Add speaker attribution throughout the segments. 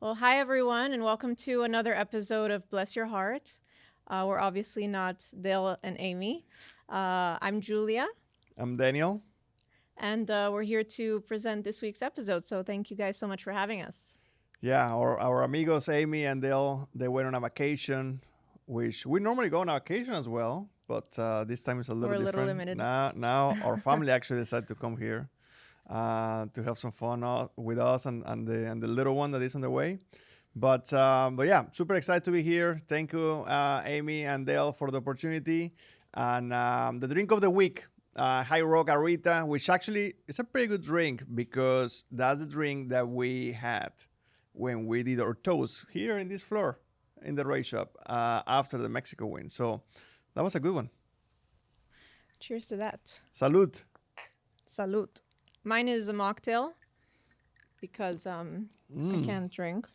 Speaker 1: Well, hi everyone, and welcome to another episode of Bless Your Hardt. We're obviously not Dale and Amy. I'm Julia,
Speaker 2: I'm Daniel.
Speaker 1: and we're here to present this week's episode. So thank you guys so much for having us.
Speaker 2: Yeah, our amigos Amy and Dale, they went on a vacation, which we normally go on a vacation as well, but this time it's a little
Speaker 1: We're a
Speaker 2: different.
Speaker 1: little limited.
Speaker 2: Now our family actually decided to come here to have some fun with us and the little one that is on the way. But yeah, super excited to be here. Thank you, Amy and Dale, for the opportunity. And the drink of the week, High Rock Arita, which actually is a pretty good drink because that's the drink that we had when we did our toast here in this floor in the race shop after the Mexico win. So that was a good one.
Speaker 1: Cheers to that.
Speaker 2: Salud.
Speaker 1: Salute. Mine is a mocktail because I can't drink.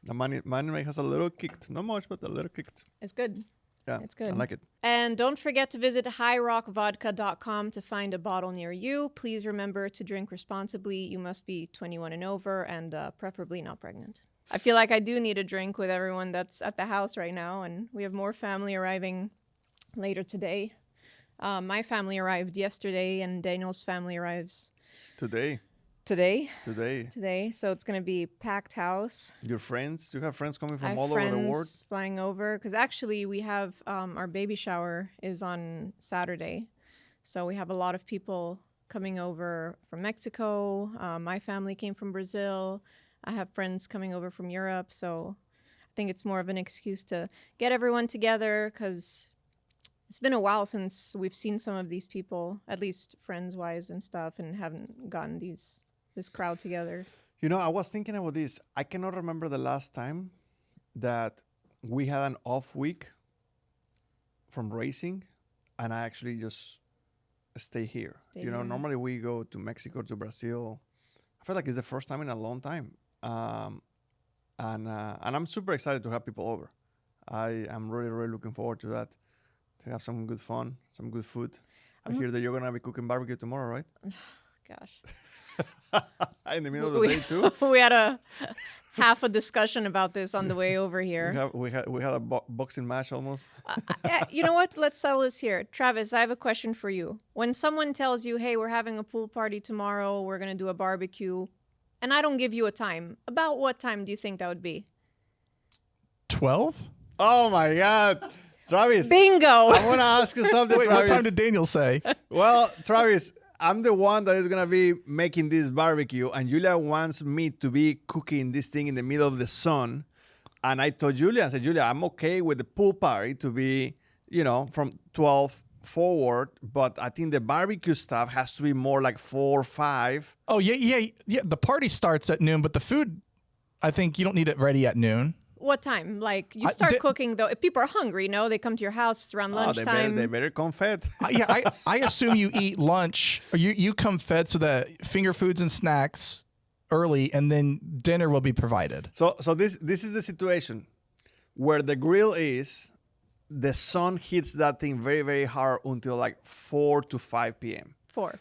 Speaker 2: The mine has a little kicked. Not much, but a little kicked.
Speaker 1: It's good.
Speaker 2: Yeah,
Speaker 1: It's good.
Speaker 2: I like it.
Speaker 1: And don't forget to visit highrockvodka.com to find a bottle near you. Please remember to drink responsibly. You must be 21 and over and preferably not pregnant. I feel like I do need a drink with everyone that's at the house right now, and we have more family arriving later today. My family arrived yesterday, and Daniel's family arrives
Speaker 2: Today.
Speaker 1: today. So it's going to be packed house.
Speaker 2: Your friends? You have friends coming
Speaker 1: I
Speaker 2: from
Speaker 1: have
Speaker 2: all over the world?
Speaker 1: friends flying over because actually we have our baby shower is on Saturday, so we have a lot of people coming over from Mexico. My family came from Brazil. I have friends coming over from Europe, so I think it's more of an excuse to get everyone together because it's been a while since we've seen some of these people, at least friends-wise and stuff, and haven't gotten this crowd together.
Speaker 2: You know, I was thinking about this. I cannot remember the last time that we had an off week from racing and I actually just stay here. Normally we go to Mexico, to Brazil. I feel like it's the first time in a long time. And I'm super excited to have people over. I am really, really looking forward to that, to have some good fun, some good food. I hear that you're going to be cooking barbecue tomorrow, right?
Speaker 1: Gosh.
Speaker 2: In the middle of the day too.
Speaker 1: We had a half a discussion about this on the way over here.
Speaker 2: We had a boxing match almost.
Speaker 1: You know what? Let's settle this here. Travis, I have a question for you. When someone tells you, hey, we're having a pool party tomorrow, we're going to do a barbecue, and I don't give you a time, about what time do you think that would be?
Speaker 3: 12?
Speaker 2: Oh my God. Travis.
Speaker 1: Bingo.
Speaker 2: I want to ask you something,
Speaker 3: Wait,
Speaker 2: Travis.
Speaker 3: what time did Daniel say?
Speaker 2: Well, Travis, I'm the one that is going to be making this barbecue, and Julia wants me to be cooking this thing in the middle of the sun. And I told Julia, I said, Julia, I'm okay with the pool party to be, from 12 forward, but I think the barbecue stuff has to be more like 4 or 5.
Speaker 3: Oh, yeah. The party starts at noon, but the food, I think you don't need it ready at noon.
Speaker 1: What time? Like, you start cooking, though. If people are hungry, they come to your house, it's around lunchtime.
Speaker 2: They better come fed.
Speaker 3: I assume you eat lunch, or you come fed so that finger foods and snacks early, and then dinner will be provided.
Speaker 2: So this is the situation where the grill is, the sun hits that thing very, very hard until like 4 to 5 p.m.
Speaker 1: 4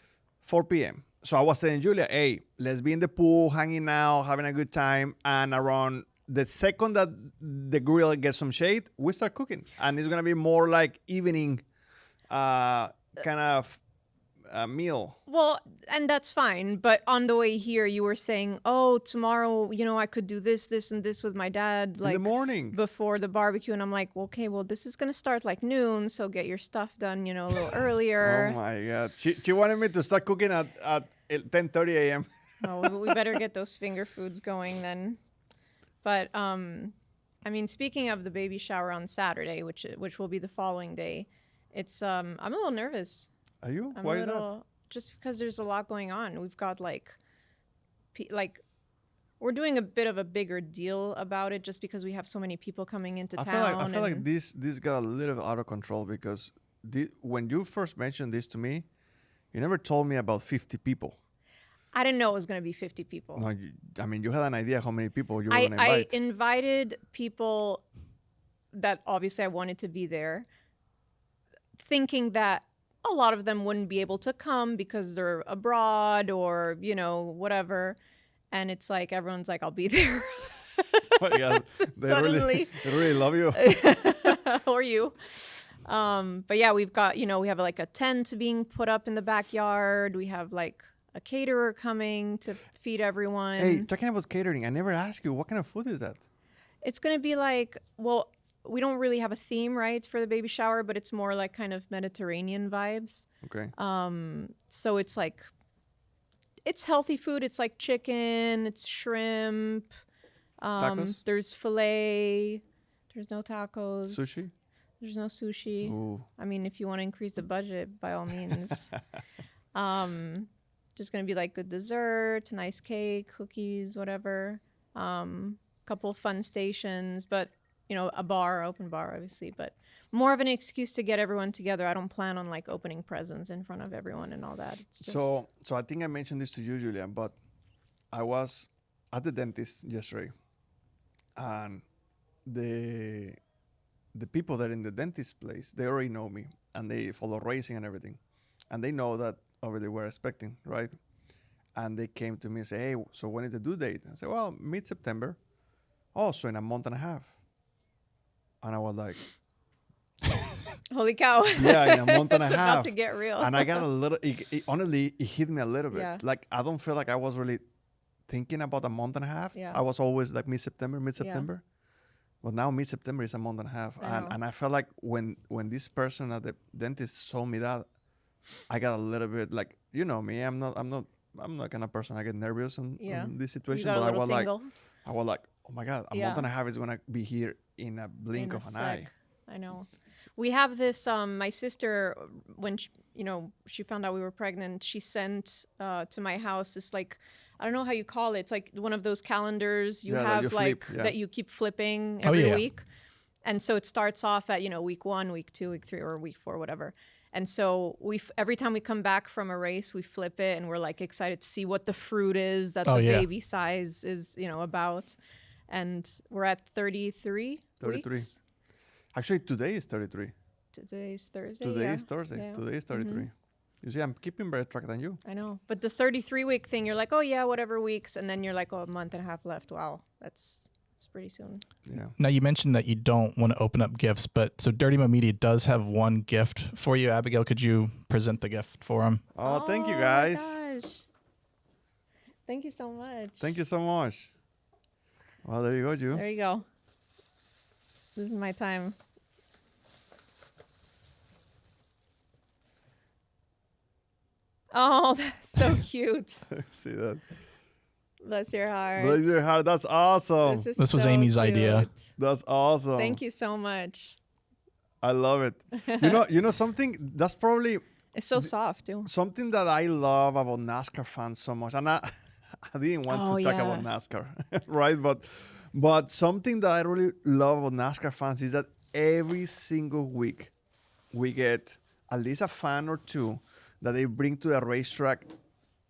Speaker 2: p.m. So I was telling Julia, hey, let's be in the pool, hanging out, having a good time, and around the second that the grill gets some shade, we start cooking. And it's going to be more like evening kind of meal.
Speaker 1: Well, and that's fine. But on the way here, you were saying, oh, tomorrow, I could do this, and this with my dad. Like,
Speaker 2: in the morning.
Speaker 1: Before the barbecue. And I'm like, okay, well, this is going to start like noon. So get your stuff done, a little earlier.
Speaker 2: Oh, my God. She wanted me to start cooking at 10:30 a.m.
Speaker 1: Oh, we better get those finger foods going then. But, speaking of the baby shower on Saturday, which will be the following day, it's I'm a little nervous.
Speaker 2: Are you?
Speaker 1: I'm
Speaker 2: Why
Speaker 1: a
Speaker 2: is
Speaker 1: little,
Speaker 2: that?
Speaker 1: Just because there's a lot going on. We've got we're doing a bit of a bigger deal about it just because we have so many people coming into town.
Speaker 2: I feel like this got a little bit out of control because when you first mentioned this to me, you never told me about 50 people.
Speaker 1: I didn't know it was going to be 50 people.
Speaker 2: No, you had an idea how many people you were going to invite.
Speaker 1: I invited people that obviously I wanted to be there, thinking that a lot of them wouldn't be able to come because they're abroad or, whatever. And it's like, everyone's like, I'll be there.
Speaker 2: Oh my God.
Speaker 1: Suddenly.
Speaker 2: They really love you.
Speaker 1: Or you. But yeah, we've got, we have like a tent being put up in the backyard. We have like a caterer coming to feed everyone.
Speaker 2: Hey, talking about catering, I never asked you, what kind of food is that?
Speaker 1: It's going to be like, well, we don't really have a theme, right, for the baby shower, but it's more like kind of Mediterranean vibes.
Speaker 2: Okay.
Speaker 1: So it's like, it's healthy food. It's like chicken, it's shrimp.
Speaker 2: Tacos?
Speaker 1: There's filet. There's no tacos.
Speaker 2: Sushi?
Speaker 1: There's no sushi.
Speaker 2: Ooh.
Speaker 1: I mean, if you want to increase the budget, by all means. Just going to be like good dessert, nice cake, cookies, whatever. Couple fun stations, but, a bar, open bar, obviously. But more of an excuse to get everyone together. I don't plan on like opening presents in front of everyone and all that. It's just...
Speaker 2: So I think I mentioned this to you, Julia, but I was at the dentist yesterday, and the people that are in the dentist place, they already know me, and they follow racing and everything, and they know that already we're expecting, right? And they came to me and say, hey, so when is the due date? I said, well, mid-September. Oh, so in a month and a half. And I was like,
Speaker 1: holy cow.
Speaker 2: yeah, in a month and a
Speaker 1: It's
Speaker 2: half.
Speaker 1: about to get real.
Speaker 2: And I got a little, honestly, it hit me a little bit.
Speaker 1: Yeah.
Speaker 2: Like, I don't feel like I was really thinking about a month and a half.
Speaker 1: Yeah.
Speaker 2: I was always like mid-September. But now mid-September is a month and a half.
Speaker 1: I know.
Speaker 2: And I felt like when this person at the dentist told me that, I got a little bit like, you know me, I'm not kind of person I get nervous in this
Speaker 1: You
Speaker 2: situation.
Speaker 1: got a
Speaker 2: But
Speaker 1: little tingle.
Speaker 2: I was like, oh my God, a month and a half is gonna be here in a blink
Speaker 1: In a
Speaker 2: of an
Speaker 1: sec.
Speaker 2: eye.
Speaker 1: I know. We have this, my sister, when she found out we were pregnant, she sent to my house this like, I don't know how you call it. It's like one of those calendars you
Speaker 2: Yeah, that
Speaker 1: have
Speaker 2: you
Speaker 1: like
Speaker 2: flip, yeah.
Speaker 1: that you keep flipping
Speaker 3: Oh,
Speaker 1: every
Speaker 3: yeah.
Speaker 1: week. And so it starts off at, week 1, week 2, week 3, or week 4, whatever. And so every time we come back from a race, we flip it and we're like excited to see what the fruit is that the baby size is, about. And we're at 33
Speaker 2: 33.
Speaker 1: weeks.
Speaker 2: Actually, today is 33.
Speaker 1: Today's Thursday.
Speaker 2: Today
Speaker 1: yeah.
Speaker 2: is Thursday.
Speaker 1: Yeah.
Speaker 2: Today is 33. You see, I'm keeping better track than you.
Speaker 1: I know. But the 33-week thing, you're like, oh, yeah, whatever weeks. And then you're like, oh, a month and a half left. Wow. That's pretty soon.
Speaker 2: Yeah.
Speaker 3: Now, you mentioned that you don't want to open up gifts, but so Dirty Mo Media does have one gift for you. Abigail, could you present the gift for him?
Speaker 2: Oh, thank you,
Speaker 1: my
Speaker 2: guys.
Speaker 1: gosh. Thank you so much.
Speaker 2: Thank you so much. Well, there you go, Ju.
Speaker 1: There you go. This is my time. Oh, that's so cute.
Speaker 2: See that?
Speaker 1: Bless your heart.
Speaker 2: Bless your heart. That's awesome.
Speaker 1: This
Speaker 3: was
Speaker 1: so
Speaker 3: Amy's idea.
Speaker 1: cute.
Speaker 2: That's awesome.
Speaker 1: Thank you so much.
Speaker 2: I love it. You know something that's probably
Speaker 1: It's so soft too.
Speaker 2: something that I love about NASCAR fans so much, and I didn't want to talk about NASCAR, right? But something that I really love about NASCAR fans is that every single week we get at least a fan or two that they bring to the racetrack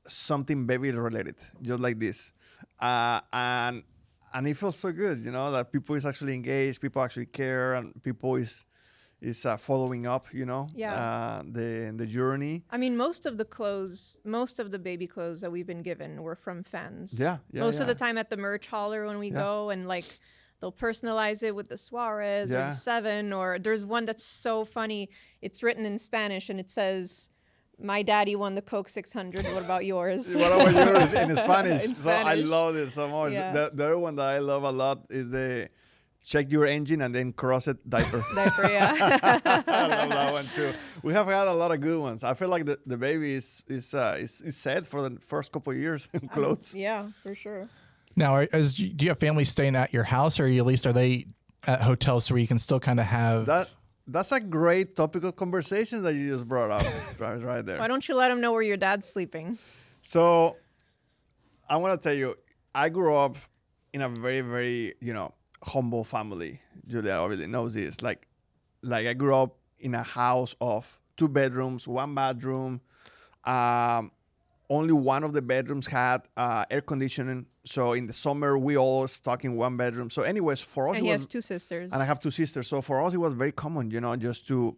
Speaker 2: something baby related, just like this, and it feels so good, that people is actually engaged, people actually care, and people is following up, the journey.
Speaker 1: I mean, most of the baby clothes that we've been given were from fans.
Speaker 2: Yeah.
Speaker 1: Most of the time at the merch hauler when we go, and like they'll personalize it with the Suárez or the 7, or there's one that's so funny. It's written in Spanish and it says, "My daddy won the Coke 600. What about yours?"
Speaker 2: What about yours in Spanish?
Speaker 1: In
Speaker 2: So I
Speaker 1: Spanish.
Speaker 2: love it so much.
Speaker 1: Yeah.
Speaker 2: The other one that I love a lot is the check your engine and then cross it diaper.
Speaker 1: Diaper, yeah.
Speaker 2: I love that one too. We have had a lot of good ones. I feel like the baby is set for the first couple of years in clothes.
Speaker 1: Yeah, for sure.
Speaker 3: Now, do you have family staying at your house, or at least are they at hotels where you can still kind of have...
Speaker 2: That's a great topical conversation that you just brought up right there.
Speaker 1: Why don't you let them know where your dad's sleeping?
Speaker 2: So I want to tell you, I grew up in a very, very, humble family. Julia already knows this. Like I grew up in a house of 2 bedrooms, 1 bathroom. Only one of the bedrooms had air conditioning. So in the summer, we all stuck in 1 bedroom. So anyways, for us,
Speaker 1: And he has 2 sisters.
Speaker 2: and I have 2 sisters. So for us, it was very common, just to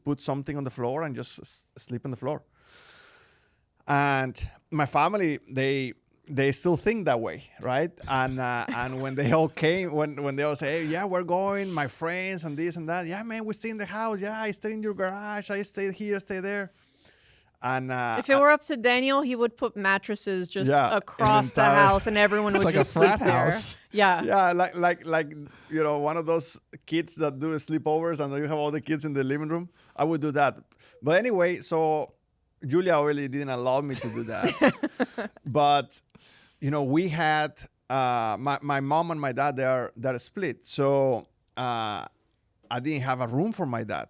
Speaker 2: put something on the floor and just sleep on the floor. And my family, they they still think that way, right? And when they all came, when they all say, hey, yeah, we're going, my friends and this and that. Yeah, man, we stay in the house. Yeah, I stay in your garage. I stay here, stay there. And
Speaker 1: if it were up to Daniel, he would put mattresses just
Speaker 2: Yeah,
Speaker 1: across the
Speaker 2: entire-
Speaker 1: house, and everyone
Speaker 3: It's
Speaker 1: would
Speaker 3: like a
Speaker 1: just sleep
Speaker 3: frat
Speaker 1: there.
Speaker 3: house.
Speaker 1: Yeah.
Speaker 2: yeah, like one of those kids that do sleepovers and you have all the kids in the living room. I would do that. But anyway, so Julia really didn't allow me to do that. But we had my mom and my dad. They're split, so I didn't have a room for my dad.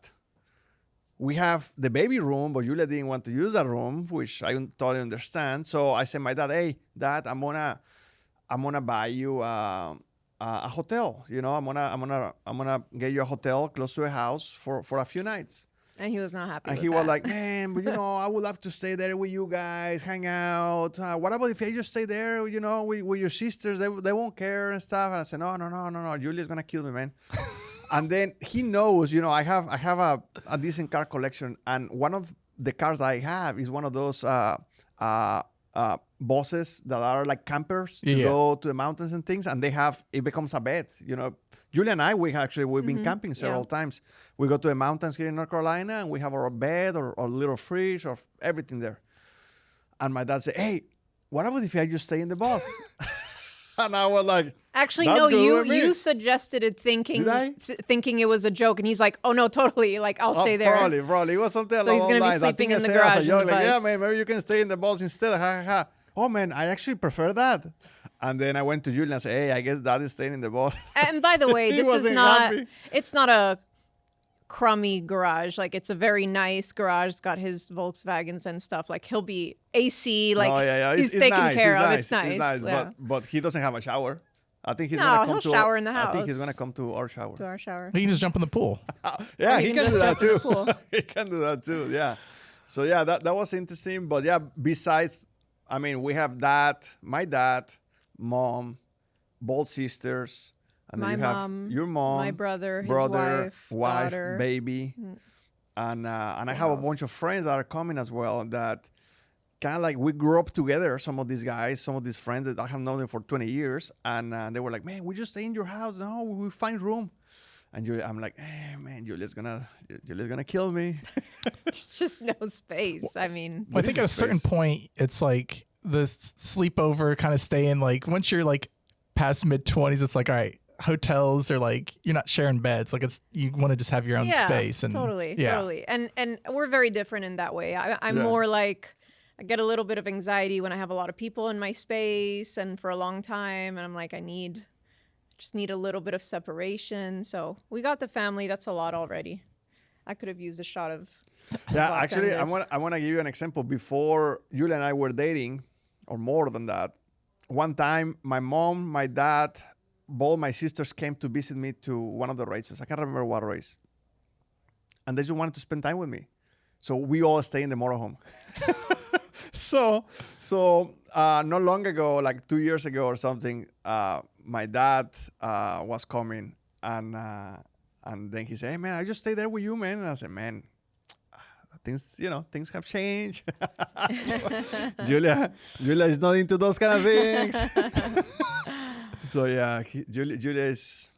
Speaker 2: We have the baby room, but Julia didn't want to use that room, which I totally understand. So I said, my dad, hey, Dad, I'm gonna buy you a hotel. I'm gonna get you a hotel close to a house for a few nights.
Speaker 1: And he was not happy
Speaker 2: And
Speaker 1: with
Speaker 2: he
Speaker 1: that.
Speaker 2: was like, man, but I would love to stay there with you guys, hang out. What about if I just stay there, with your sisters? They won't care and stuff. And I said, no. Julia's gonna kill me, man. And then he knows, I have a decent car collection, and one of the cars I have is one of those buses that are like campers to go to the mountains and things, and it becomes a bed. Julia and I, we've been camping several times. We go to the mountains here in North Carolina, and we have our bed or little fridge or everything there. And my dad said, hey, what about if I just stay in the bus? And I was like,
Speaker 1: actually,
Speaker 2: "That's
Speaker 1: no,
Speaker 2: good with me."
Speaker 1: you suggested it thinking
Speaker 2: Did I?
Speaker 1: thinking it was a joke, and he's like, oh no, totally, like I'll stay there.
Speaker 2: Probably. It was something
Speaker 1: So
Speaker 2: along
Speaker 1: he's
Speaker 2: those
Speaker 1: gonna be
Speaker 2: lines. I
Speaker 1: sleeping
Speaker 2: think
Speaker 1: in
Speaker 2: I
Speaker 1: the
Speaker 2: said as a
Speaker 1: garage in
Speaker 2: joke,
Speaker 1: the
Speaker 2: like, yeah,
Speaker 1: bus.
Speaker 2: man, maybe you can stay in the bus instead. Ha, ha, ha. Oh, man, I actually prefer that. And then I went to Julia and said, hey, I guess Dad is staying in the bus.
Speaker 1: And by the way,
Speaker 2: He
Speaker 1: this is
Speaker 2: wasn't
Speaker 1: not
Speaker 2: happy.
Speaker 1: it's not a crummy garage. Like, it's a very nice garage. It's got his Volkswagens and stuff. Like, he'll be AC, like
Speaker 2: Oh, yeah.
Speaker 1: he's
Speaker 2: It's
Speaker 1: taken
Speaker 2: nice.
Speaker 1: care of.
Speaker 2: Nice.
Speaker 1: It's nice. Yeah.
Speaker 2: But he doesn't have a shower. I think he's
Speaker 1: No,
Speaker 2: gonna come
Speaker 1: he'll
Speaker 2: to
Speaker 1: shower in the
Speaker 2: I think he's
Speaker 1: house.
Speaker 2: gonna come to our shower.
Speaker 1: To our shower.
Speaker 3: You can just jump in the pool.
Speaker 2: Yeah,
Speaker 1: Or you
Speaker 2: he
Speaker 1: can
Speaker 2: can do that
Speaker 1: just jump in the
Speaker 2: too.
Speaker 1: pool.
Speaker 2: He can do that too. Yeah. So yeah, that was interesting. But yeah, besides, I mean, we have that, my dad, mom, both sisters, and
Speaker 1: My
Speaker 2: then you have
Speaker 1: mom,
Speaker 2: your mom,
Speaker 1: my brother, his wife, daughter.
Speaker 2: baby, and I
Speaker 1: Full
Speaker 2: have a
Speaker 1: house.
Speaker 2: bunch of friends that are coming as well. That kind of like we grew up together. Some of these guys, some of these friends that I have known them for 20 years, and they were like, "Man, we just stay in your house. No, we find room." And I'm like, "Hey, man, Julia's gonna kill me."
Speaker 1: It's just no space. I mean,
Speaker 3: Well, I think at a certain point, it's like the sleepover kind of stay in. Like once you're like past mid-20s, it's like, all right, hotels are like you're not sharing beds. Like you want to just have your own space. And
Speaker 1: totally. And we're very different in that way. I'm
Speaker 2: Yeah.
Speaker 1: more like, I get a little bit of anxiety when I have a lot of people in my space and for a long time, and I'm like, just need a little bit of separation. So we got the family. That's a lot already. I could have used a shot of
Speaker 2: Yeah,
Speaker 1: vodka
Speaker 2: actually,
Speaker 1: in this.
Speaker 2: I want to give you an example. Before Julia and I were dating, or more than that, one time my mom, my dad, both my sisters came to visit me to one of the races. I can't remember what race. And they just wanted to spend time with me. So we all stay in the motorhome. So not long ago, like 2 years ago or something, my dad was coming and then he said, "Hey man, I just stay there with you, man." And I said, "Man, things have changed." Julia is not into those kind of things. So yeah, Julia is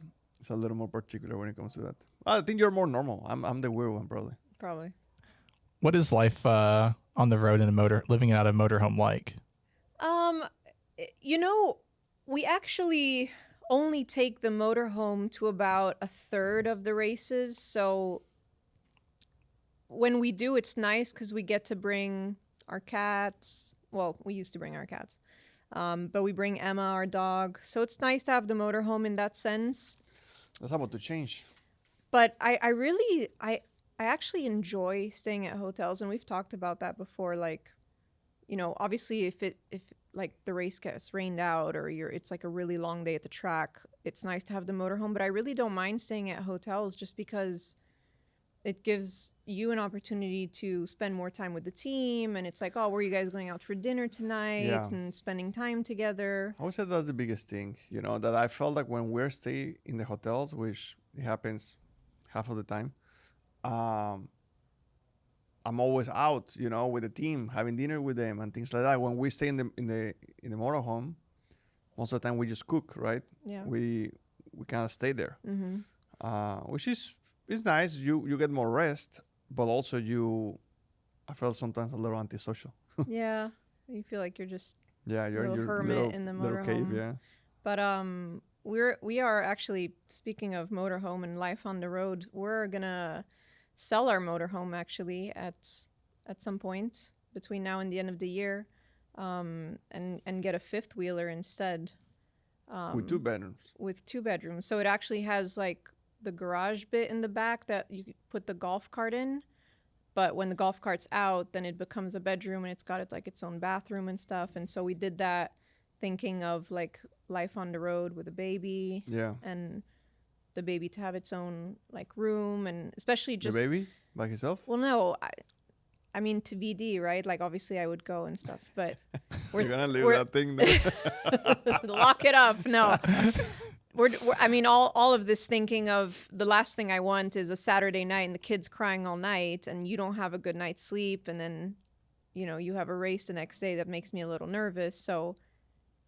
Speaker 2: a little more particular when it comes to that. I think you're more normal. I'm the weird one, probably.
Speaker 1: Probably.
Speaker 3: What is life on the road in living out a motorhome like?
Speaker 1: We actually only take the motorhome to about a third of the races. So when we do, it's nice because we get to bring our cats. Well, we used to bring our cats. But we bring Emma, our dog. So it's nice to have the motorhome in that sense.
Speaker 2: That's about to change.
Speaker 1: But I actually enjoy staying at hotels, and we've talked about that before. Like, obviously if like the race gets rained out or it's like a really long day at the track, it's nice to have the motorhome. But I really don't mind staying at hotels just because it gives you an opportunity to spend more time with the team, and it's like, oh, were you guys going out for dinner tonight?
Speaker 2: Yeah.
Speaker 1: And spending time together.
Speaker 2: I would say that's the biggest thing, that I felt like when we're staying in the hotels, which it happens half of the time, I'm always out, with the team, having dinner with them and things like that. When we stay in the motorhome, most of the time we just cook, right?
Speaker 1: Yeah.
Speaker 2: We kind of stay there, which is nice. You get more rest, but also I felt sometimes a little antisocial.
Speaker 1: Yeah. You feel like you're just
Speaker 2: Yeah, you're in
Speaker 1: little
Speaker 2: your
Speaker 1: hermit in the
Speaker 2: little cave,
Speaker 1: motorhome.
Speaker 2: yeah.
Speaker 1: But we are actually, speaking of motorhome and life on the road, we're gonna sell our motorhome actually at some point between now and the end of the year, and get a fifth wheeler instead.
Speaker 2: With 2 bedrooms.
Speaker 1: With 2 bedrooms. So it actually has like the garage bit in the back that you could put the golf cart in. But when the golf cart's out, then it becomes a bedroom and it's got its own bathroom and stuff. And so we did that thinking of like life on the road with a baby.
Speaker 2: Yeah.
Speaker 1: And the baby to have its own like room, and especially just
Speaker 2: The baby by himself?
Speaker 1: Well, no, I mean to BD, right? Like obviously I would go and stuff, but
Speaker 2: You're gonna leave that thing there.
Speaker 1: lock it up. No. I mean, all of this thinking of the last thing I want is a Saturday night and the kids crying all night and you don't have a good night's sleep, and then, you have a race the next day. That makes me a little nervous. So,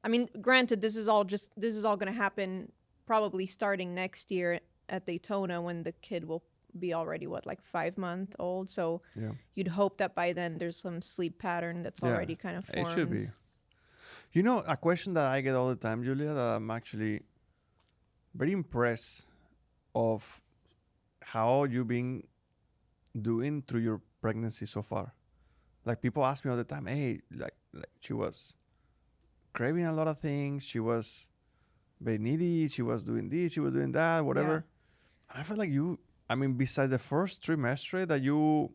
Speaker 1: I mean, granted, this is all going to happen probably starting next year at Daytona, when the kid will be already, like 5 months old. So
Speaker 2: Yeah.
Speaker 1: you'd hope that by then there's some sleep pattern that's already kind of formed.
Speaker 2: It should be. A question that I get all the time, Julia, that I'm actually very impressed of how you've been doing through your pregnancy so far. Like people ask me all the time, hey, like she was craving a lot of things. She was very needy. She was doing this. She was doing that, whatever. Yeah. And I felt like besides the first trimester that you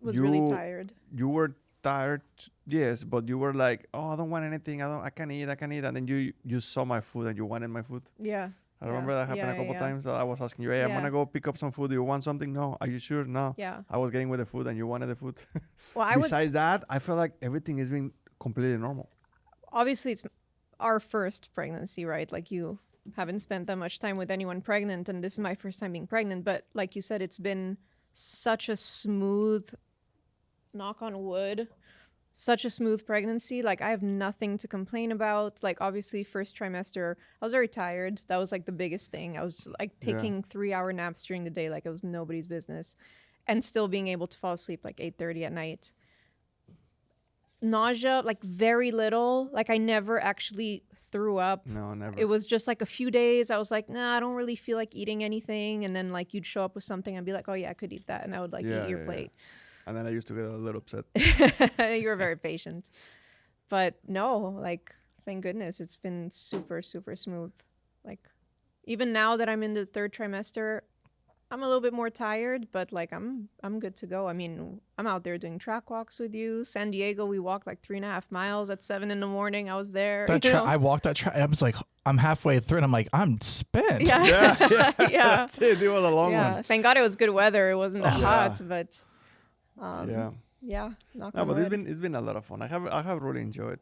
Speaker 1: was really tired.
Speaker 2: You were tired, yes, but you were like, oh, I don't want anything. I can eat. And then you saw my food and you wanted my food.
Speaker 1: Yeah.
Speaker 2: I remember that happened a couple times. I was asking you, hey, I'm going to go pick up some food. Do you want something? No. Are you sure? No.
Speaker 1: Yeah.
Speaker 2: I was getting with the food and you wanted the food.
Speaker 1: Well,
Speaker 2: Besides that, I feel like everything is being completely normal.
Speaker 1: Obviously, it's our first pregnancy, right? Like you haven't spent that much time with anyone pregnant, and this is my first time being pregnant. But like you said, it's been such a smooth, knock on wood, such a smooth pregnancy. Like I have nothing to complain about. Like obviously first trimester, I was very tired. That was like the biggest thing. I was just, like taking 3-hour naps during the day like it was nobody's business, and still being able to fall asleep like 8:30 at night. Nausea, like very little. Like I never actually threw up.
Speaker 2: No, never.
Speaker 1: It was just like a few days. I was like, nah, I don't really feel like eating anything. And then like you'd show up with something and be like, oh yeah, I could eat that. And I would like eat your plate.
Speaker 2: And then I used to get a little upset.
Speaker 1: You were very patient. But no, like, thank goodness. It's been super, super smooth. Like, even now that I'm in the third trimester, I'm a little bit more tired, but like, I'm good to go. I mean, I'm out there doing track walks with you. San Diego, we walked like 3.5 miles at 7 a.m. I was there.
Speaker 3: I walked that track. I was like, I'm halfway through and I'm like, I'm spent.
Speaker 1: Yeah.
Speaker 2: Yeah. That's it. It was a long one.
Speaker 1: Thank God it was good weather. It wasn't that hot, but knock on
Speaker 2: but
Speaker 1: wood.
Speaker 2: it's been a lot of fun. I have really enjoyed.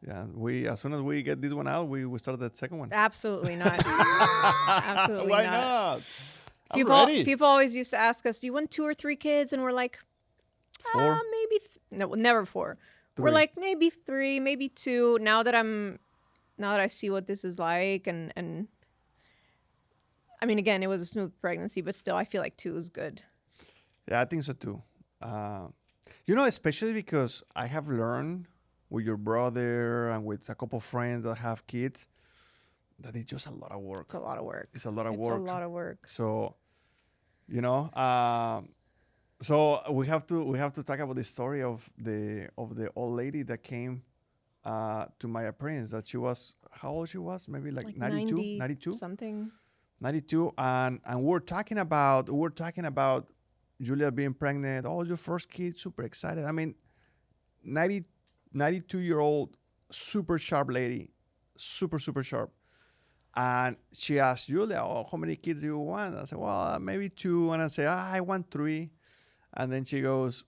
Speaker 2: Yeah, as soon as we get this one out, we start that second one.
Speaker 1: Absolutely not. Absolutely
Speaker 2: Why
Speaker 1: not?
Speaker 2: I'm ready.
Speaker 1: People always used to ask us, do you want 2 or 3 kids? And we're like,
Speaker 2: 4?
Speaker 1: Maybe. No, never 4.
Speaker 2: 3.
Speaker 1: We're like, maybe 3, maybe 2. Now that I see what this is like, and I mean, again, it was a smooth pregnancy, but still, I feel like 2 is good.
Speaker 2: Yeah, I think so too. Especially because I have learned with your brother and with a couple of friends that have kids that it's just a lot of work.
Speaker 1: It's a lot of work.
Speaker 2: It's a lot of work. So, so we have to talk about the story of the old lady that came to my appearance. That she was, how old she was? Maybe like 92
Speaker 1: something.
Speaker 2: 92, and we're talking about Julia being pregnant. Oh, your first kid, super excited. I mean, 92-year-old, super sharp lady, super sharp. And she asked Julia, oh, how many kids do you want? I said, well, maybe 2. And I say, I want 3. And then she goes,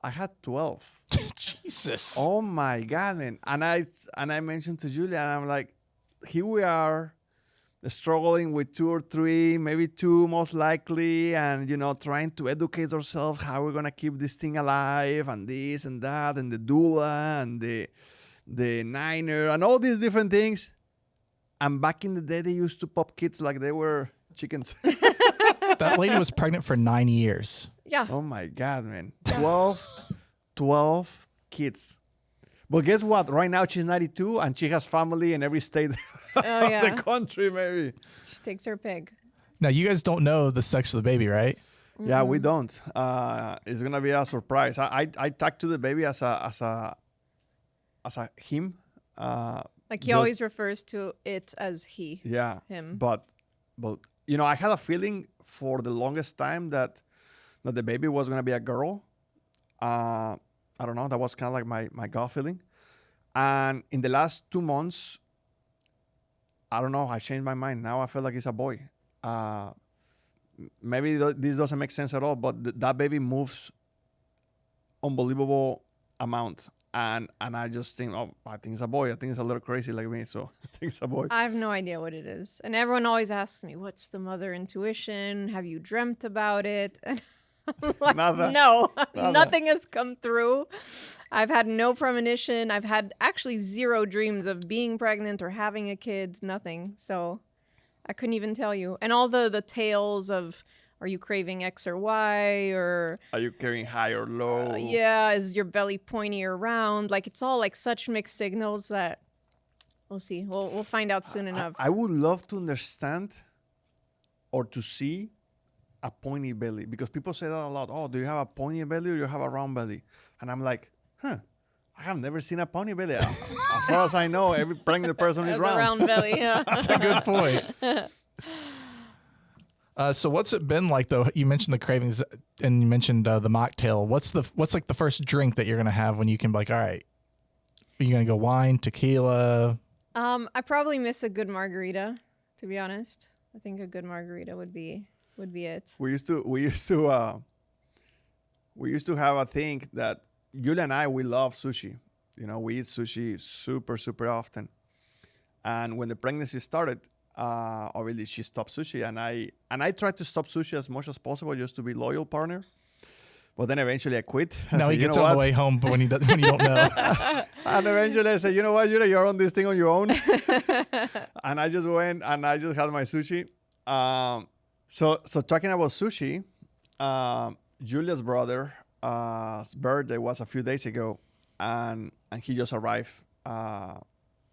Speaker 2: I had 12.
Speaker 3: Jesus.
Speaker 2: Oh my God, man. And I mentioned to Julia, and I'm like, here we are struggling with 2 or 3, maybe 2 most likely, and trying to educate ourselves how we're gonna keep this thing alive, and this and that, and the doula and the niner and all these different things. And back in the day, they used to pop kids like they were chickens.
Speaker 3: That lady was pregnant for 9 years.
Speaker 1: Yeah.
Speaker 2: Oh my God, man. 12 kids. But guess what? Right now she's 92 and she has family in every state of the country, maybe.
Speaker 1: She takes her pig.
Speaker 3: Now, you guys don't know the sex of the baby, right?
Speaker 2: Yeah, we don't. It's gonna be a surprise. I talked to the baby as a him.
Speaker 1: Like he always refers to it as he.
Speaker 2: Yeah.
Speaker 1: Him.
Speaker 2: But I had a feeling for the longest time that the baby was gonna be a girl. I don't know. That was kind of like my gut feeling. And in the last 2 months, I don't know. I changed my mind. Now I feel like it's a boy. Maybe this doesn't make sense at all, but that baby moves unbelievable amount. And I just think, I think it's a boy. I think it's a little crazy like me, so I think it's a boy.
Speaker 1: I have no idea what it is. And everyone always asks me, what's the mother intuition? Have you dreamt about it? And I'm like,
Speaker 2: Nada.
Speaker 1: no, nothing has come through. I've had no premonition. I've had actually 0 dreams of being pregnant or having a kid, nothing. So I couldn't even tell you. And all the tales of, are you craving X or Y, or
Speaker 2: are you carrying high or low?
Speaker 1: Yeah, is your belly pointy or round? Like, it's all like such mixed signals that we'll see. We'll find out soon enough.
Speaker 2: I would love to understand or to see a pointy belly, because people say that a lot. Oh, do you have a pointy belly or you have a round belly? And I'm like, I have never seen a pointy belly. As far as I know, every pregnant person is round.
Speaker 1: A round belly, yeah.
Speaker 3: That's a good point. So what's it been like, though? You mentioned the cravings and you mentioned the mocktail. What's like the first drink that you're gonna have when you can be like, all right, are you gonna go wine, tequila?
Speaker 1: I probably miss a good margarita, to be honest. I think a good margarita would be it.
Speaker 2: We used to have a thing that Julia and I, we love sushi. We eat sushi super, super often. And when the pregnancy started, obviously she stopped sushi, and I tried to stop sushi as much as possible just to be loyal partner. But then eventually I quit.
Speaker 3: No, he gets on the way home, but when you don't know.
Speaker 2: And eventually I said, you know what, Julia, you're on this thing on your own. And I just went and I just had my sushi. So talking about sushi, Julia's brother birthday was a few days ago, and he just arrived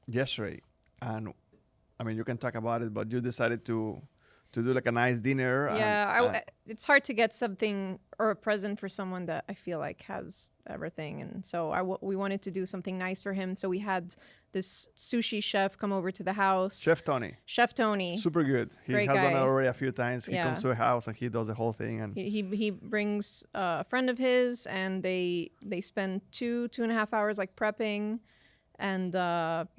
Speaker 2: yesterday. And I mean, you can talk about it, but you decided to do like a nice dinner.
Speaker 1: Yeah, it's hard to get something or a present for someone that I feel like has everything. And so we wanted to do something nice for him. So we had this sushi chef come over to the house.
Speaker 2: Chef Tony.
Speaker 1: Super
Speaker 2: good. He
Speaker 1: Great
Speaker 2: has
Speaker 1: guy.
Speaker 2: done it already a few times. He comes to a house and he does the whole thing. And
Speaker 1: he brings a friend of his, and they spend 2.5 hours like prepping and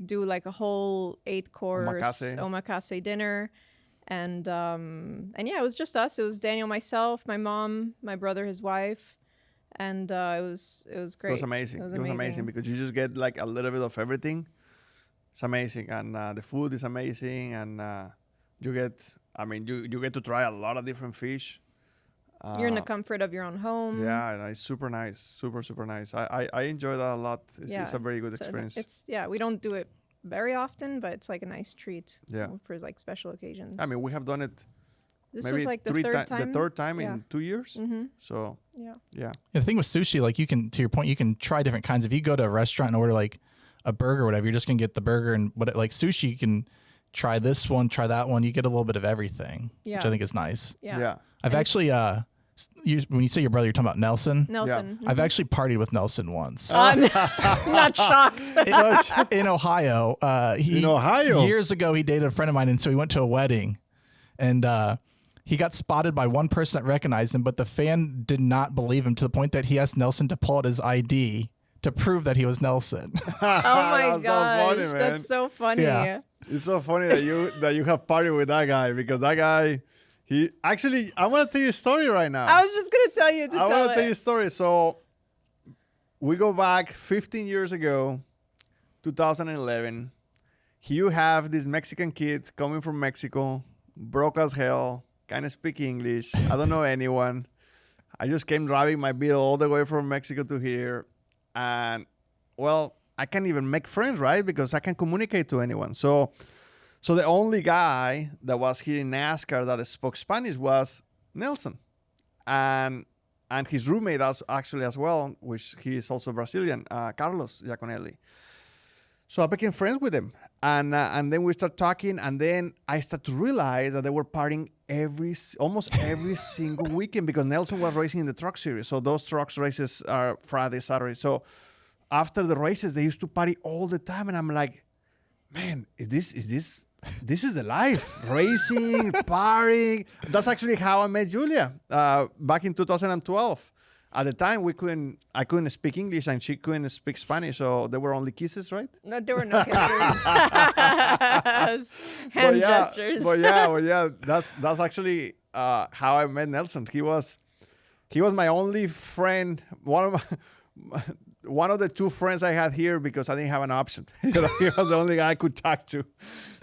Speaker 1: do like a whole 8-course omakase dinner. And yeah, it was just us. It was Daniel, myself, my mom, my brother, his wife, and it was great.
Speaker 2: It was amazing. It was amazing because you just get like a little bit of everything. It's amazing, and the food is amazing, and you get to try a lot of different fish.
Speaker 1: You're in the comfort of your own home.
Speaker 2: Yeah, and it's super nice, super nice. I enjoy that a lot. It's a very good experience.
Speaker 1: We don't do it very often, but it's like a nice treat.
Speaker 2: Yeah.
Speaker 1: For like special occasions.
Speaker 2: I mean, we have done it.
Speaker 1: This
Speaker 2: maybe
Speaker 1: was like the third time.
Speaker 2: The third time in 2 years.
Speaker 1: Mm-hmm.
Speaker 2: So
Speaker 1: yeah.
Speaker 3: The thing with sushi, like, you can, to your point, you can try different kinds. If you go to a restaurant and order like a burger or whatever, you're just gonna get the burger. And like sushi, you can try this one, try that one. You get a little bit of everything, which I think is nice.
Speaker 1: Yeah.
Speaker 3: I've actually when you say your brother, you're talking about Nelson.
Speaker 1: Yeah. Mm-hmm.
Speaker 3: I've actually partied with Nelson once.
Speaker 1: I'm not shocked.
Speaker 3: In Ohio.
Speaker 2: In Ohio?
Speaker 3: Years ago, he dated a friend of mine, and so he went to a wedding, and he got spotted by one person that recognized him, but the fan did not believe him to the point that he asked Nelson to pull out his ID to prove that he was Nelson.
Speaker 1: Oh my gosh,
Speaker 2: so funny, man.
Speaker 1: that's so funny.
Speaker 3: Yeah.
Speaker 2: It's so funny that you have partied with that guy, because that guy, I want to tell you a story right now.
Speaker 1: I was just gonna tell you
Speaker 2: I want to tell you a story. So we go back 15 years ago, 2011. here you have this Mexican kid coming from Mexico, broke as hell, can't speak English. I don't know anyone. I just came driving my Beetle all the way from Mexico to here. And, well, I can't even make friends, right? Because I can't communicate to anyone. So the only guy that was here in NASCAR that spoke Spanish was Nelson. And his roommate actually as well, which he is also Brazilian, Carlos Giaconelli. So I became friends with him. And then we started talking, and then I started to realize that they were partying almost every single weekend, because Nelson was racing in the truck series. So those trucks races are Friday, Saturday. So after the races, they used to party all the time. And I'm like, man, this is the life. Racing, partying. That's actually how I met Julia back in 2012. At the time, I couldn't speak English and she couldn't speak Spanish, so there were only kisses, right?
Speaker 1: No, there were no kisses. Hand gestures.
Speaker 2: But yeah, that's actually how I met Nelson. He was my only friend, one of the two friends I had here, because I didn't have an option. He was the only guy I could talk to.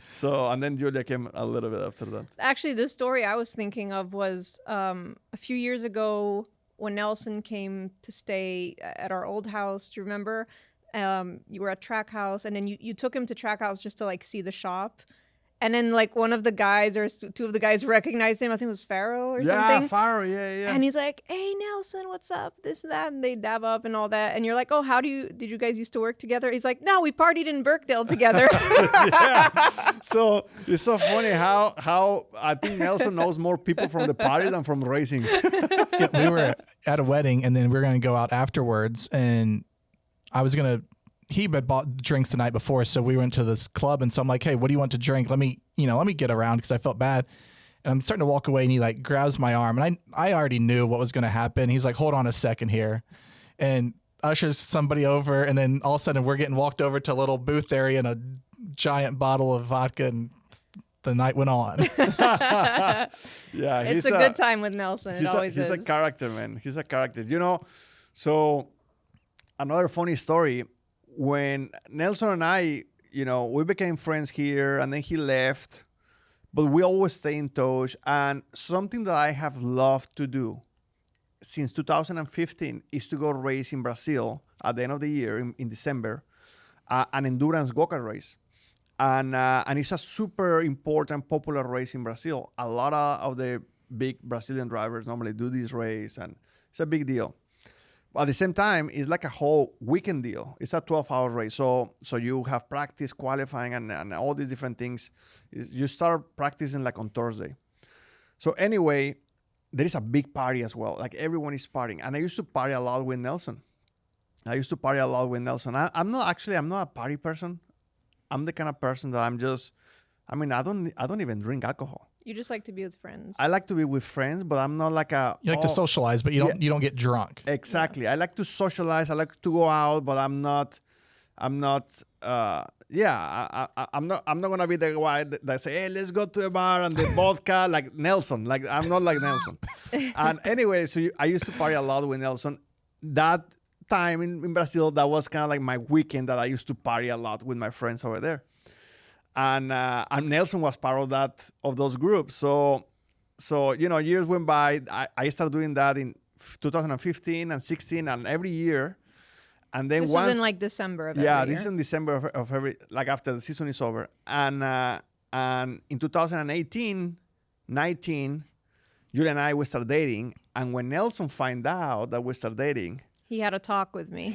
Speaker 2: So, and then Julia came a little bit after that.
Speaker 1: Actually, the story I was thinking of was a few years ago, when Nelson came to stay at our old house. Do you remember? You were at Track House, and then you took him to Track House just to like see the shop. And then like one of the guys or two of the guys recognized him. I think it was Pharaoh or something.
Speaker 2: Yeah, Pharaoh, yeah.
Speaker 1: And he's like, "Hey, Nelson, what's up? This and that." And they dab up and all that. And you're like, "Oh, did you guys used to work together?" He's like, "No, we partied in Birkdale together."
Speaker 2: Yeah. So it's so funny how I think Nelson knows more people from the party than from racing.
Speaker 3: Yeah, we were at a wedding, and then we were going to go out afterwards, and he had bought drinks the night before, so we went to this club, and so I'm like, "Hey, what do you want to drink? Let me get around," because I felt bad. And I'm starting to walk away, and he like grabs my arm, and I already knew what was going to happen. He's like, "Hold on a second here," and ushers somebody over, and then all of a sudden we're getting walked over to a little booth area and a giant bottle of vodka, and the night went on.
Speaker 2: Yeah,
Speaker 1: it's a good time with Nelson. It always is.
Speaker 2: He's a character, man. He's a character. So another funny story. When Nelson and I, we became friends here, and then he left, but we always stay in touch. And something that I have loved to do since 2015 is to go race in Brazil at the end of the year in December, an endurance go-kart race. And it's a super important, popular race in Brazil. A lot of the big Brazilian drivers normally do this race, and it's a big deal. At the same time, it's like a whole weekend deal. It's a 12-hour race. So you have practice, qualifying, and all these different things. You start practicing like on Thursday. So anyway, there is a big party as well. Like everyone is partying. And I used to party a lot with Nelson. I'm not a party person. I'm the kind of person that I don't even drink alcohol.
Speaker 1: You just like to be with friends.
Speaker 2: I like to be with friends, but I'm not like
Speaker 3: You like to socialize, but you don't get drunk.
Speaker 2: Exactly. Yeah. I like to socialize. I like to go out, but I'm not gonna be the guy that say, "Hey, let's go to a bar and the vodka," like Nelson. Like I'm not like Nelson. And anyway, I used to party a lot with Nelson. That time in Brazil, that was kind of like my weekend that I used to party a lot with my friends over there. And Nelson was part of those groups. So years went by. I started doing that in 2015 and 16, and every year. And then
Speaker 1: this was in like December of every year.
Speaker 2: This is in December of every, like after the season is over. And in 2018, 19, Julia and I, we started dating. And when Nelson found out that we started dating,
Speaker 1: he had a talk with me.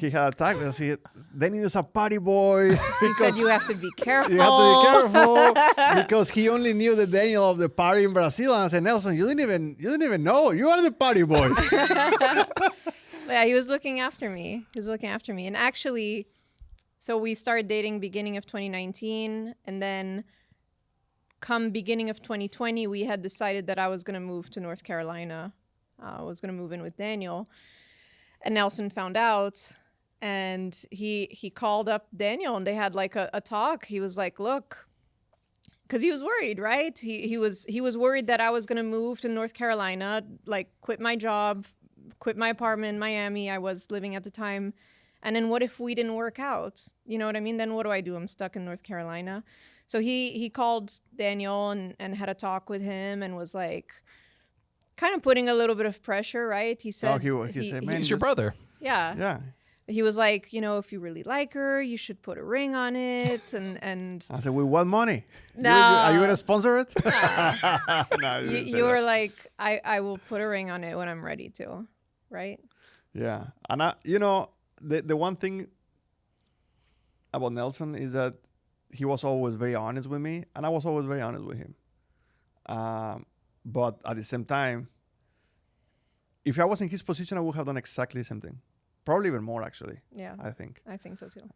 Speaker 2: Then he was a party boy.
Speaker 1: He said, "You have to be careful."
Speaker 2: You have to be careful because he only knew the Daniel of the party in Brazil. And I said, "Nelson, you didn't even know. You are the party boy."
Speaker 1: Yeah, he was looking after me. And actually, so we started dating beginning of 2019, and then come beginning of 2020, we had decided that I was going to move to North Carolina. I was going to move in with Daniel. And Nelson found out, and he called up Daniel, and they had like a talk. He was like, "Look," because he was worried, right? He was worried that I was going to move to North Carolina, like quit my job, quit my apartment in Miami. I was living at the time. And then what if we didn't work out? You know what I mean? Then what do I do? I'm stuck in North Carolina. So he called Daniel and had a talk with him and was like kind of putting a little bit of pressure, right? He said,
Speaker 2: he said, man,
Speaker 3: He's your brother.
Speaker 1: yeah.
Speaker 2: Yeah.
Speaker 1: He was like, you know, if you really like her, you should put a ring on it. And
Speaker 2: I said, we want money.
Speaker 1: No.
Speaker 2: Are you going to sponsor it? No,
Speaker 1: you were like, I will put a ring on it when I'm ready to, right?
Speaker 2: Yeah. And the one thing about Nelson is that he was always very honest with me, and I was always very honest with him. But at the same time, if I was in his position, I would have done exactly the same thing. Probably even more, actually.
Speaker 1: Yeah.
Speaker 2: I think.
Speaker 1: I think so too.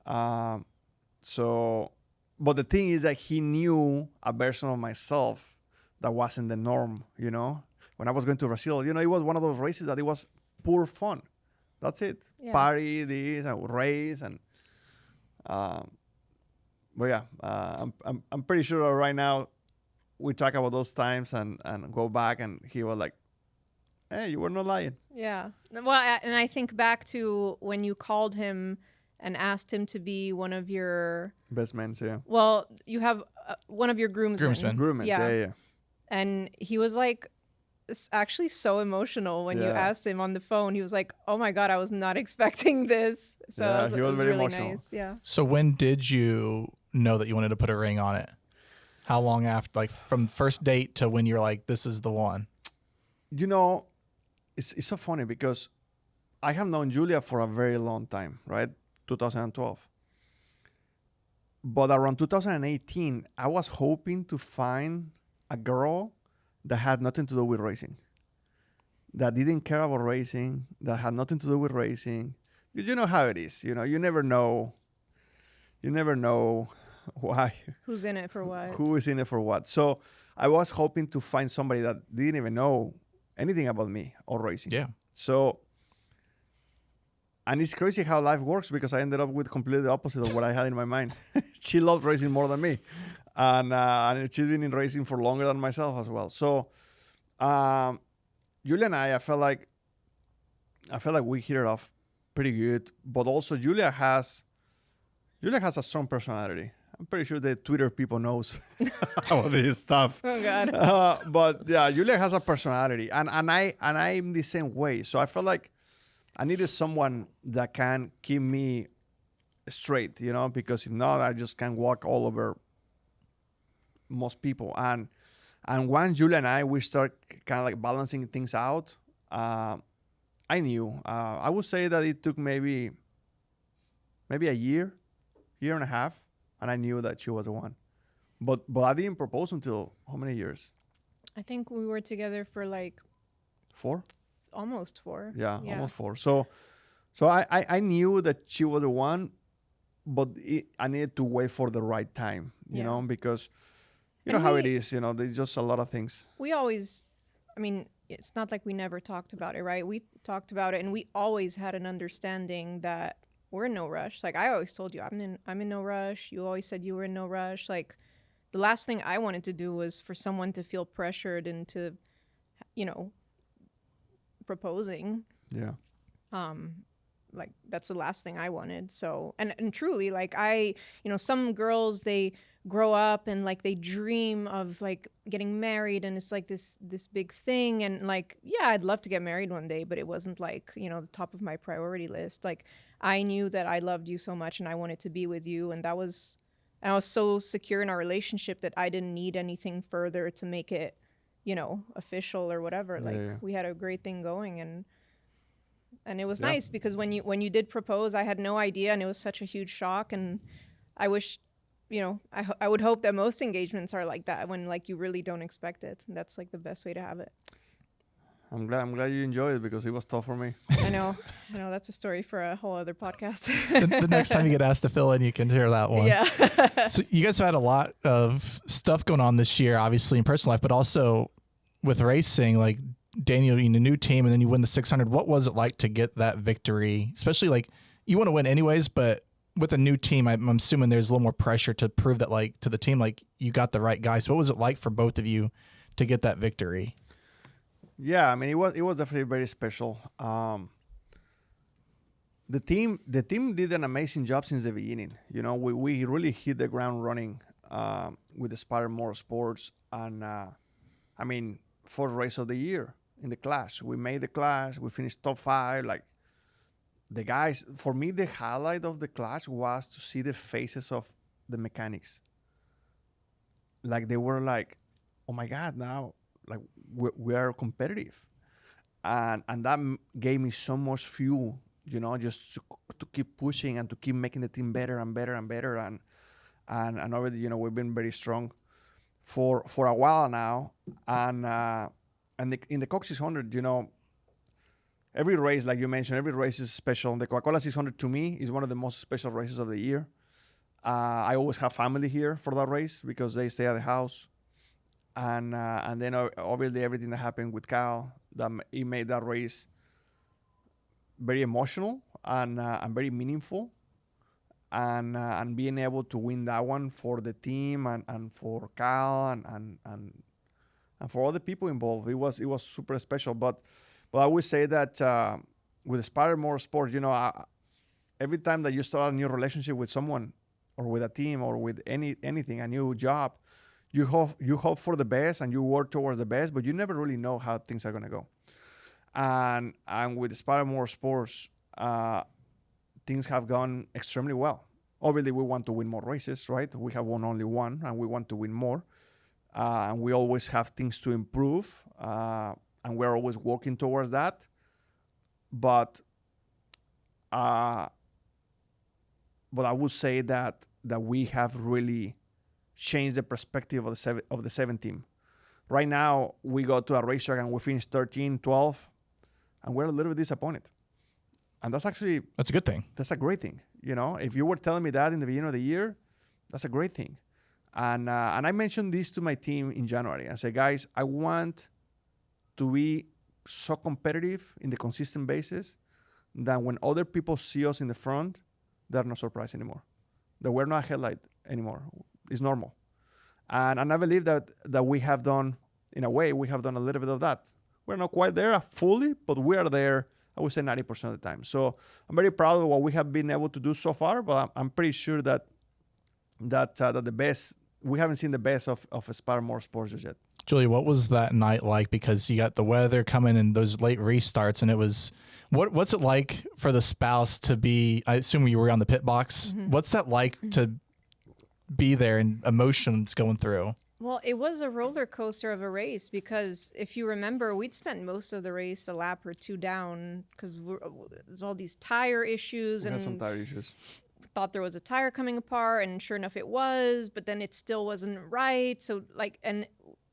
Speaker 2: But the thing is that he knew a version of myself that wasn't the norm, When I was going to Brazil, it was one of those races that it was pure fun. That's it.
Speaker 1: Yeah.
Speaker 2: Party, this, and race, and but yeah, I'm pretty sure that right now we talk about those times and go back, and he was like, "Hey, you were not lying."
Speaker 1: Yeah. Well, and I think back to when you called him and asked him to be one of your
Speaker 2: Best men, yeah.
Speaker 1: Well, you have one of your groomsmen.
Speaker 2: Groomsmen, yeah.
Speaker 1: And he was like actually so emotional when you asked him on the phone. He was like, "Oh my God, I was not expecting this." So
Speaker 2: he was very
Speaker 1: really
Speaker 2: emotional.
Speaker 1: nice. Yeah.
Speaker 3: So when did you know that you wanted to put a ring on it? How long after, like from first date to when you're like, this is the one?
Speaker 2: It's so funny because I have known Julia for a very long time, right? 2012. But around 2018, I was hoping to find a girl that had nothing to do with racing, that didn't care about racing, that had nothing to do with racing. You know how it is. You never know. You never know why.
Speaker 1: Who's in it for what?
Speaker 2: Who is in it for what? So I was hoping to find somebody that didn't even know anything about me or racing.
Speaker 3: Yeah.
Speaker 2: So, and it's crazy how life works because I ended up with completely the opposite of what I had in my mind. She loves racing more than me. And she's been in racing for longer than myself as well. So, Julia and I felt like we hit it off pretty good. But also Julia has a strong personality. I'm pretty sure the Twitter people knows about this stuff.
Speaker 1: Oh God.
Speaker 2: But yeah, Julia has a personality, and I'm the same way. So I felt like I needed someone that can keep me straight, because if not, I just can't walk all over most people. And once Julia and we start kind of like balancing things out, I knew. I would say that it took maybe a year and a half. And I knew that she was the one. But I didn't propose until how many years?
Speaker 1: I think we were together for like
Speaker 2: 4?
Speaker 1: Almost 4.
Speaker 2: Yeah, almost 4. So I knew that she was the one, but I needed to wait for the right time, you know, because you know how it is, there's just a lot of things.
Speaker 1: We always, it's not like we never talked about it, right? We talked about it, and we always had an understanding that we're in no rush. Like I always told you, I'm in no rush. You always said you were in no rush. Like the last thing I wanted to do was for someone to feel pressured into, proposing.
Speaker 2: Yeah.
Speaker 1: Like that's the last thing I wanted. So, and truly, like some girls, they grow up and like they dream of like getting married, and it's like this big thing. And like, yeah, I'd love to get married one day, but it wasn't like, the top of my priority list. Like I knew that I loved you so much and I wanted to be with you. And I was so secure in our relationship that I didn't need anything further to make it, official or whatever. Like we had a great thing going, and it was nice because when you did propose, I had no idea, and it was such a huge shock. And I wish, I would hope that most engagements are like that, when like you really don't expect it. And that's like the best way to have it.
Speaker 2: I'm glad you enjoyed it because it was tough for me.
Speaker 1: I know that's a story for a whole other podcast.
Speaker 3: the next time you get asked to fill in, you can share that one.
Speaker 1: Yeah.
Speaker 3: So you guys have had a lot of stuff going on this year, obviously in personal life, but also with racing. Like Daniel, in a new team, and then you win the 600. What was it like to get that victory? Especially like you want to win anyways, but with a new team, I'm assuming there's a little more pressure to prove that, like, to the team, like you got the right guy. So what was it like for both of you to get that victory?
Speaker 2: Yeah, it was definitely very special. the team did an amazing job since the beginning. You know, we really hit the ground running with the Spire Motorsports, and I mean, first race of the year in the class. We made the class. We finished top 5. Like the guys, for me, the highlight of the class was to see the faces of the mechanics. Like they were like, "Oh my God, now like we are competitive," and that gave me so much fuel. You know, just to keep pushing and to keep making the team better and better and better. And already, you know, we've been very strong for a while now. And in the Coke 600, you know, every race, like you mentioned, every race is special. The Coca-Cola 600 to me is one of the most special races of the year. I always have family here for that race because they stay at the house. And then obviously everything that happened with Cal, that it made that race very emotional and very meaningful, and being able to win that one for the team and for Cal and for all the people involved, it was super special. But I would say that with Spire Motorsports, you know, every time that you start a new relationship with someone or with a team or with anything, a new job, you hope for the best and you work towards the best, but you never really know how things are going to go. And with Spire Motorsports, things have gone extremely well. Obviously, we want to win more races, right? We have won only one, and we want to win more. And we always have things to improve, and we're always working towards that. But I would say that we have really changed the perspective of the 7 team. Right now, we go to a racetrack and we finish 13, 12, and we're a little bit disappointed. And that's a good thing. That's a great thing. You know, if you were telling me that in the beginning of the year, that's a great thing. And I mentioned this to my team in January. I said, guys, I want to be so competitive in the consistent basis that when other people see us in the front, they're not surprised anymore. That we're not a headlight anymore. It's normal. And I believe that we have done, in a way, we have done a little bit of that. We're not quite there fully, but we are there, I would say 90% of the time. So I'm very proud of what we have been able to do so far, but I'm pretty sure that the best, we haven't seen the best of Spire Motorsports just yet.
Speaker 3: Julia, what was that night like? Because you got the weather coming and those late restarts, and it was, what's it like for the spouse to be, I assume you were on the pit box. Mm-hmm. What's that like to be there and emotions going through?
Speaker 1: Well, it was a roller coaster of a race because if you remember, we'd spent most of the race a lap or 2 down because there's all these tire issues.
Speaker 2: We had some tire issues.
Speaker 1: Thought there was a tire coming apart, and sure enough it was, but then it still wasn't right. So and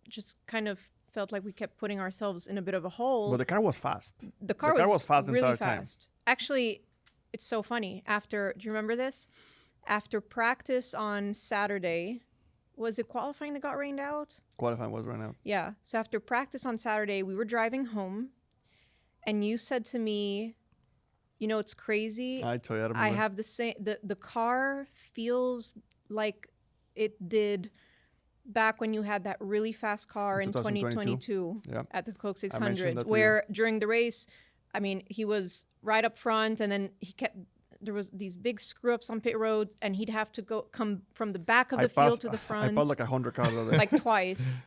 Speaker 1: just kind of felt like we kept putting ourselves in a bit of a hole.
Speaker 2: But the car was fast.
Speaker 1: The car was fast really the entire fast. Time. Actually, it's so funny. Do you remember this? After practice on Saturday, was it qualifying that got rained out?
Speaker 2: Qualifying was rained out.
Speaker 1: Yeah. So after practice on Saturday, we were driving home, and you said to me, you know, it's crazy.
Speaker 2: I told you,
Speaker 1: I have the same. The car feels like it did back when you had that really fast car in 2022 at the Coke 600, where during the race, I mean, he was right up front, and then there was these big screw ups on pit roads, and he'd have to come from the back of the field to the front.
Speaker 2: I passed like 100 cars over there.
Speaker 1: Like twice,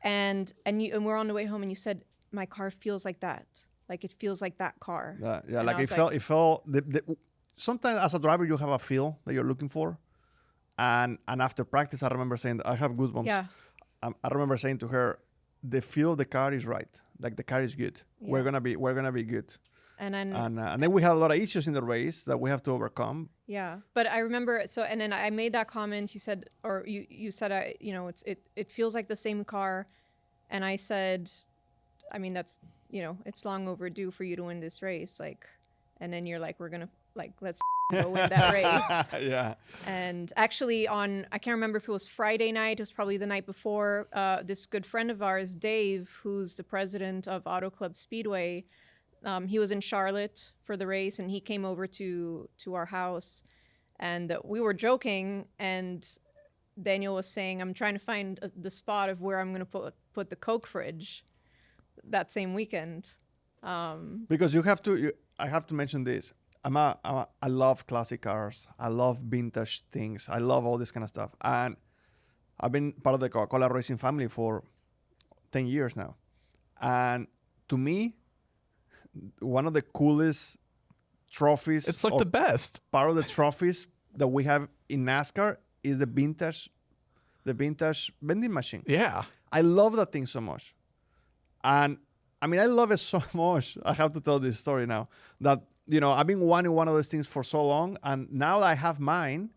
Speaker 1: and we're on the way home, and you said, my car feels like that. Like it feels like that car.
Speaker 2: Yeah, like it felt. Sometimes as a driver, you have a feel that you're looking for, and after practice, I remember saying, I have goosebumps.
Speaker 1: Yeah.
Speaker 2: I remember saying to her, the feel of the car is right. Like the car is good. Yeah. We're gonna be good. And then we had a lot of issues in the race that we have to overcome.
Speaker 1: Yeah, but I remember. So and then I made that comment. You said, or you said, it feels like the same car, and I said, I mean that's. It's long overdue for you to win this race. And then you're like, we're going to let's go win that race.
Speaker 2: Yeah.
Speaker 1: And actually I can't remember if it was Friday night, it was probably the night before, this good friend of ours, Dave, who's the president of Auto Club Speedway, he was in Charlotte for the race, and he came over to our house, and we were joking, and Daniel was saying, I'm trying to find the spot of where I'm going to put the Coke fridge that same weekend.
Speaker 2: Because I have to mention this. I love classic cars. I love vintage things. I love all this kind of stuff. And I've been part of the Coca-Cola racing family for 10 years now. And to me, one of the coolest trophies.
Speaker 3: It's like the best.
Speaker 2: Part of the trophies that we have in NASCAR is the vintage vending machine.
Speaker 3: Yeah.
Speaker 2: I love that thing so much. And I mean, I love it so much. I have to tell this story now that, I've been wanting one of those things for so long. And now that I have mine,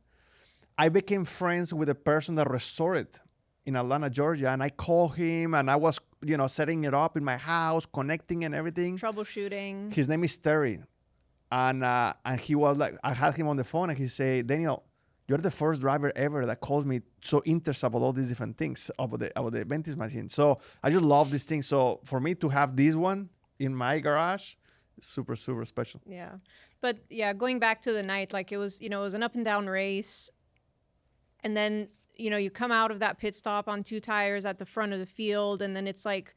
Speaker 2: I became friends with the person that restored it in Atlanta, Georgia. And I called him and I was, setting it up in my house, connecting and everything.
Speaker 1: Troubleshooting.
Speaker 2: His name is Terry. And he was like, I had him on the phone and he said, Daniel, you're the first driver ever that calls me so interested about all these different things about the vintage machine. So I just love this thing. So for me to have this one in my garage, is super, super special.
Speaker 1: Yeah. But yeah, going back to the night, like it was an up and down race. And then, you come out of that pit stop on 2 tires at the front of the field. And then it's like,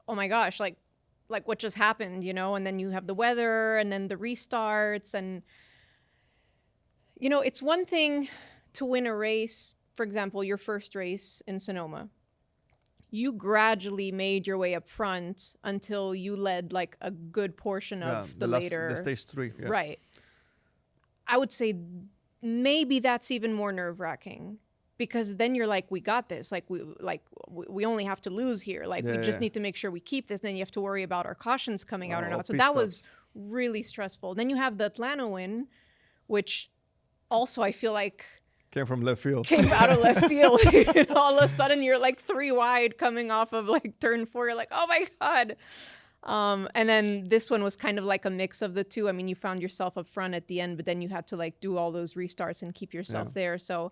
Speaker 1: oh my gosh, like what just happened, and then you have the weather and then the restarts. And, it's one thing to win a race, for example, your first race in Sonoma. You gradually made your way up front until you led like a good portion of the
Speaker 2: stage 3. Yeah.
Speaker 1: Right. I would say maybe that's even more nerve-wracking because then you're like, we got this. We only have to lose here. We just need to make sure we keep this. Then you have to worry about our cautions coming out or not. So that was really stressful. Then you have the Atlanta win, which also I feel like
Speaker 2: came from left field.
Speaker 1: Came out of left field. All of a sudden you're like 3 wide coming off of like turn 4. You're like, oh my God. And then this one was kind of like a mix of the two. I mean, you found yourself up front at the end, but then you had to like do all those restarts and keep yourself there. So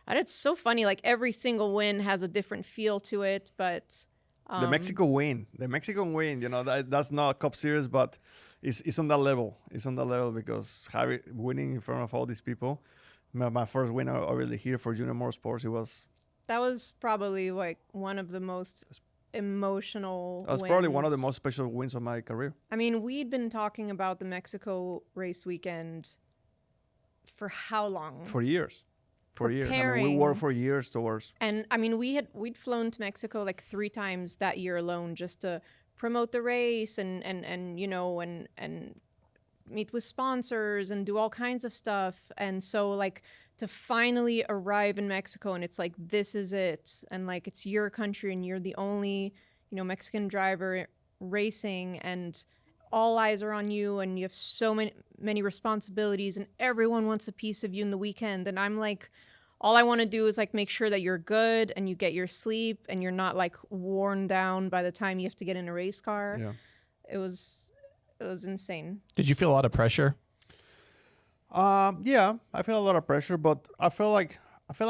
Speaker 1: and it's so funny. Like every single win has a different feel to it, but
Speaker 2: the Mexican win, that's not a Cup Series, but it's on that level. It's on that level because winning in front of all these people. My first win already here for Junior Motorsports.
Speaker 1: That was probably like one of the most emotional
Speaker 2: That was
Speaker 1: wins.
Speaker 2: probably one of the most special wins of my career.
Speaker 1: I mean, we'd been talking about the Mexico race weekend for how long?
Speaker 2: For years. For years. I mean, we worked for years towards.
Speaker 1: And I mean, we'd flown to Mexico like 3 times that year alone just to promote the race and meet with sponsors and do all kinds of stuff. And so like to finally arrive in Mexico and it's like, this is it. And like, it's your country and you're the only, Mexican driver racing and all eyes are on you and you have so many responsibilities and everyone wants a piece of you in the weekend. And I'm like, all I want to do is like make sure that you're good and you get your sleep and you're not like worn down by the time you have to get in a race car.
Speaker 2: Yeah.
Speaker 1: It was insane.
Speaker 3: Did you feel a lot of pressure?
Speaker 2: Yeah, I feel a lot of pressure, but I feel like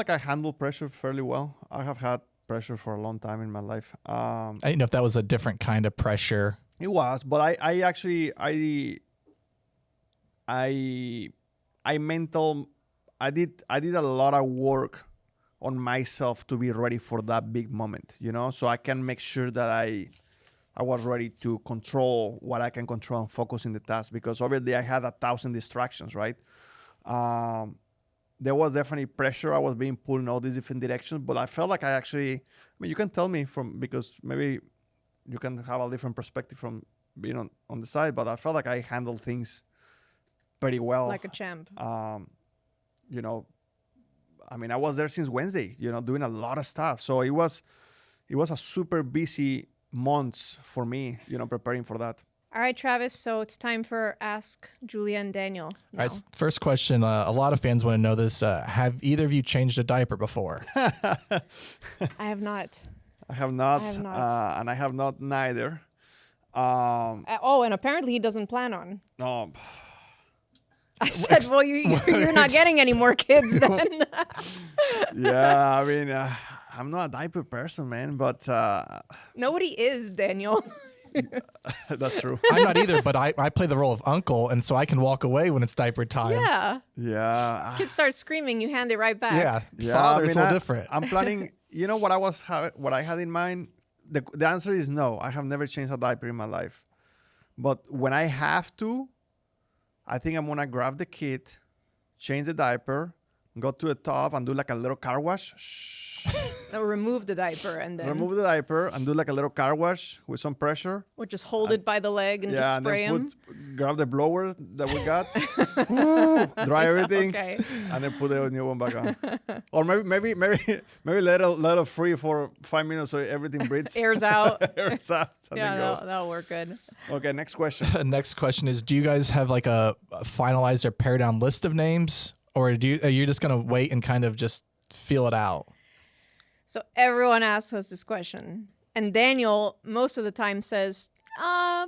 Speaker 2: I handle pressure fairly well. I have had pressure for a long time in my life.
Speaker 3: I didn't know if that was a different kind of pressure.
Speaker 2: It was, but I actually did a lot of work on myself to be ready for that big moment, so I can make sure that I was ready to control what I can control and focus in the task, because obviously I had 1,000 distractions, right? There was definitely pressure. I was being pulled in all these different directions, but I felt like you can tell me because maybe you can have a different perspective from being on the side, but I felt like I handled things pretty well.
Speaker 1: Like a champ.
Speaker 2: I was there since Wednesday, doing a lot of stuff. So it was a super busy months for me, preparing for that.
Speaker 1: All right, Travis. So it's time for Ask Julia and Daniel.
Speaker 3: All right, first question. A lot of fans want to know this. Have either of you changed a diaper before?
Speaker 1: I have not.
Speaker 2: I have not. And I have not neither.
Speaker 1: And apparently he doesn't plan on.
Speaker 2: No.
Speaker 1: I said, well, you're not getting any more kids then.
Speaker 2: Yeah, I'm not a diaper person, man, but...
Speaker 1: Nobody is, Daniel.
Speaker 2: That's true.
Speaker 3: I'm not either, but I play the role of uncle, and so I can walk away when it's diaper time.
Speaker 1: Yeah.
Speaker 2: Yeah.
Speaker 1: Kids start screaming, you hand it right back.
Speaker 3: Yeah. Father, it's all different.
Speaker 2: I'm planning... what I had in mind? The answer is no. I have never changed a diaper in my life. But when I have to, I think I'm gonna grab the kid, change the diaper, go to the top and do like a little car wash.
Speaker 1: Or remove the diaper and then
Speaker 2: Remove the diaper and do like a little car wash with some pressure.
Speaker 1: or just hold it by the leg and just spray
Speaker 2: and
Speaker 1: him.
Speaker 2: then grab the blower that we got, woo, dry everything,
Speaker 1: Okay.
Speaker 2: and then put the new one back on. Or maybe let it free for 5 minutes so everything breathes.
Speaker 1: Airs out.
Speaker 2: Airs out. And
Speaker 1: Yeah,
Speaker 2: then go.
Speaker 1: that'll work good.
Speaker 2: Okay, next question.
Speaker 3: Next question is: do you guys have like a finalized or pared down list of names, or are you just gonna wait and kind of just feel it out?
Speaker 1: So everyone asks us this question. And Daniel, most of the time, says, yeah,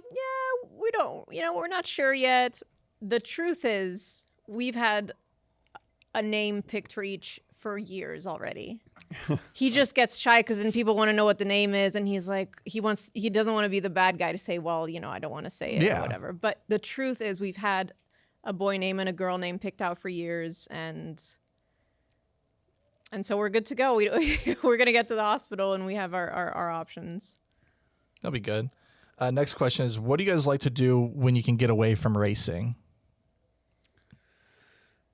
Speaker 1: we don't, we're not sure yet. The truth is, we've had a name picked for each for years already. He just gets shy because then people want to know what the name is. And he's like, he doesn't want to be the bad guy to say, well, I don't want to say it or whatever. But the truth is, we've had a boy name and a girl name picked out for years. And so we're good to go. We're going to get to the hospital and we have our options.
Speaker 3: That'll be good. Next question is, what do you guys like to do when you can get away from racing?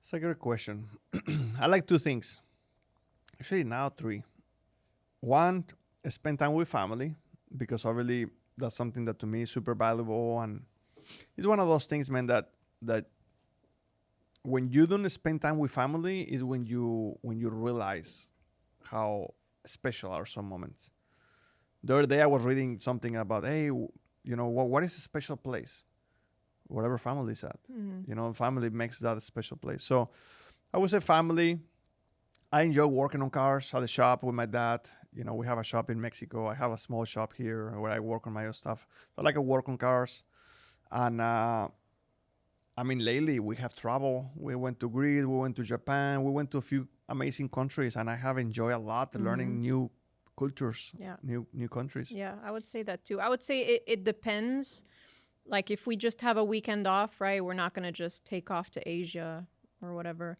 Speaker 2: It's a great question. I like two things. Actually, now three. One, spend time with family, because obviously that's something that to me is super valuable. And it's one of those things, man, that when you don't spend time with family is when you realize how special are some moments. The other day I was reading something about, hey, what is a special place? Whatever family is at.
Speaker 1: Mm-hmm.
Speaker 2: Family makes that a special place. So I would say family. I enjoy working on cars at the shop with my dad. We have a shop in Mexico. I have a small shop here where I work on my own stuff. So I like to work on cars. And lately we have traveled. We went to Greece, we went to Japan, we went to a few amazing countries, and I have enjoyed a lot learning new cultures, new countries.
Speaker 1: Yeah, I would say that too. I would say it depends. Like if we just have a weekend off, right, we're not going to just take off to Asia or whatever.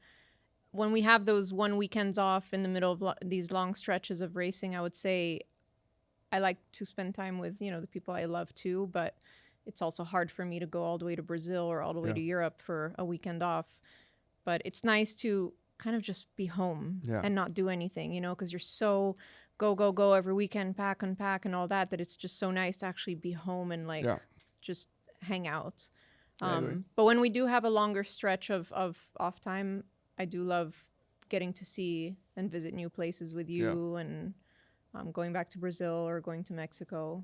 Speaker 1: When we have those one weekends off in the middle of these long stretches of racing, I would say I like to spend time with, the people I love too, but it's also hard for me to go all the way to Brazil or all the way to Europe for a weekend off. But it's nice to kind of just be home and not do anything, because you're so go every weekend, pack, unpack and all that it's just so nice to actually be home and just hang out. But when we do have a longer stretch of off time, I do love getting to see and visit new places with you and going back to Brazil or going to Mexico.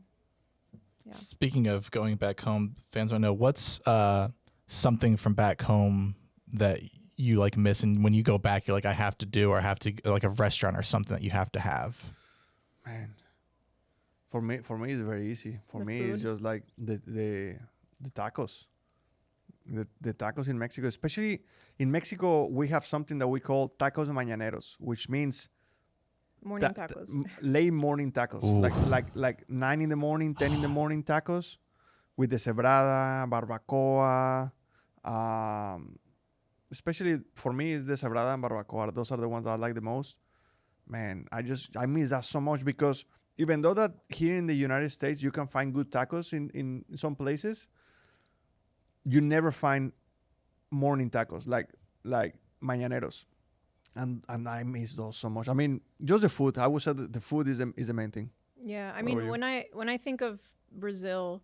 Speaker 1: Yeah.
Speaker 3: Speaking of going back home, fans want to know what's something from back home that you miss, and when you go back, you're like, I have to do, or I have to, like a restaurant or something that you have to have.
Speaker 2: Man, for me, it's very easy. For me,
Speaker 1: food.
Speaker 2: it's just like the tacos. The tacos in Mexico, especially in Mexico, we have something that we call tacos mañaneros, which means
Speaker 1: morning tacos.
Speaker 2: Late morning tacos.
Speaker 3: Ooh.
Speaker 2: Like 9 in the morning, 10 in the morning tacos with the cebrada, barbacoa. Especially for me, it's the cebrada and barbacoa. Those are the ones that I like the most. Man, I miss that so much, because even though that here in the United States you can find good tacos in some places, you never find morning tacos like mañaneros. And I miss those so much. I mean, just the food. I would say that the food is the main thing.
Speaker 1: Yeah, I mean, when I think of Brazil,